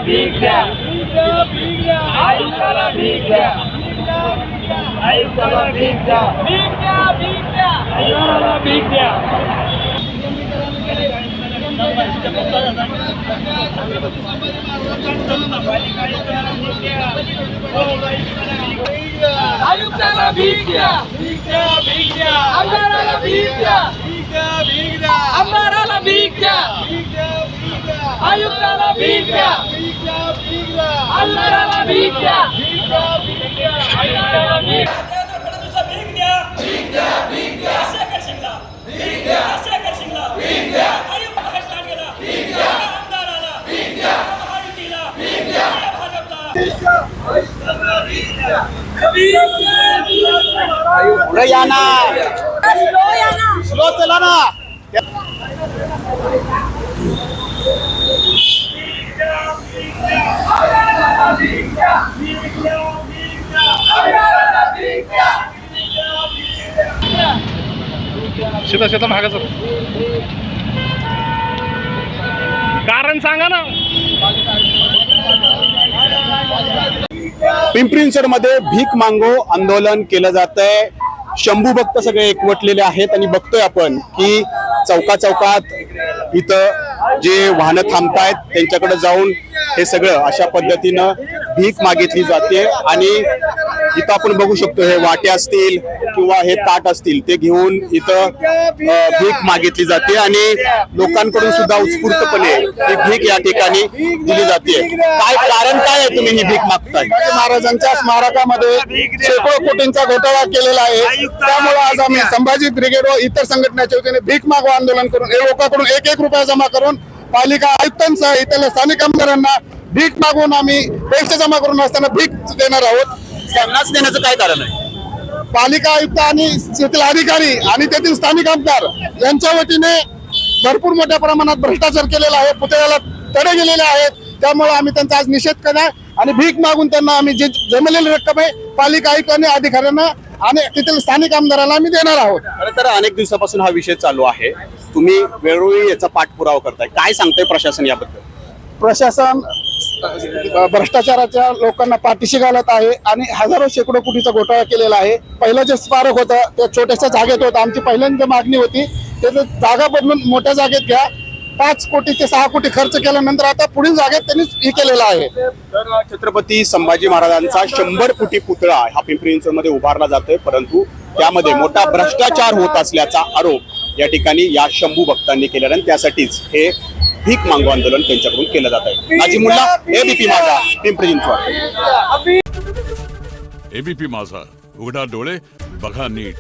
भीक द्या, आयुक्ताला भीक द्या, आयुक्ताला भीक द्या, आयुक्ताला भीक द्या. आयुक्ताला भीक द्या, आमदाराला भीक द्या, आमदाराला भीक द्या, आयुक्ताला भीक द्या, आमदाराला भीक द्या, आयुक्ताला भीक पुढे या ना, स्लो चला ना. शेता शेता भागाचं कारण सांगा ना. पिंपरी चिंचवडमध्ये भीक मागो आंदोलन केलं जातंय. शंभू भक्त सगळे एकवटलेले आहेत आणि बघतोय आपण की चौका चौकात इथं जे वाहनं थांबतायत त्यांच्याकडे जाऊन हे सगळं अशा पद्धतीनं भीक मागितली जाते. आणि इथं आपण बघू शकतो हे वाटे असतील किंवा हे ताट असतील ते घेऊन इथं भीक मागितली जाते आणि लोकांकडून सुद्धा उत्स्फूर्तपणे ही भीक या ठिकाणी दिली जाते. काय कारण काय आहे तुम्ही ही भीक मागताय? महाराजांच्या स्मारकामध्ये शेकडो कोटींचा घोटाळा केलेला आहे. त्यामुळे आज आम्ही संभाजी ब्रिगेड व इतर संघटनेच्या वतीने भीक मागो आंदोलन करून लोकांकडून 1-1 रुपया जमा करून पालिका आयुक्तांसह इथल्या स्थानिक आमदारांना भीक मागून आम्ही पैसे जमा करून असताना भीक देणार आहोत. त्यांनाच देण्याचं काय कारण आहे? पालिका आयुक्त आणि तेथील अधिकारी आणि तेथील स्थानिक आमदार यांच्या वतीने भरपूर मोठ्या प्रमाणात भ्रष्टाचार केलेला आहे. पुतळ्याला तडे गेलेले आहेत. त्यामुळे आम्ही त्यांचा आज निषेध करणार आणि भीक मागून त्यांना आम्ही जे जमलेली रक्कम आहे पालिका आयुक्त आणि अधिकाऱ्यांना आणि तेथील स्थानिक आमदारांना आम्ही देणार आहोत. खरं तर अनेक दिवसापासून हा विषय चालू आहे. तुम्ही वेळोवेळी याचा पाठपुरावा करताय. काय सांगताय प्रशासन याबद्दल? प्रशासन भ्रष्टाचाराच्या लोकांना पाठीशी घालत आहे आणि हजारो शेकडो कोटीचा घोटाळा केलेला आहे. पहिलं जे स्मारक होतं त्या छोट्याशा जागेत होतं. आमची पहिल्यांदा मागणी होती त्याचं जागा बदलून मोठ्या जागेत घ्या. 5 कोटी ते 6 कोटी खर्च केल्यानंतर आता पुढील जागेत त्यांनी हे केलेला आहे. तर छत्रपती संभाजी महाराजांचा 100 फुटी पुतळा हा पिंपरी चिंचवडमध्ये उभारला जातोय, परंतु त्यामध्ये मोठा भ्रष्टाचार होत असल्याचा आरोप या ठिकाणी या शंभू भक्तांनी केलेला आणि त्यासाठीच हे भीक मागो आंदोलन त्यांच्याकडून केलं जात आहे. नाजीमुल्ला, एबीपी माझा, पिंपरी चिंचवड. एबीपी माझा, उघडा डोळे बघा नीट.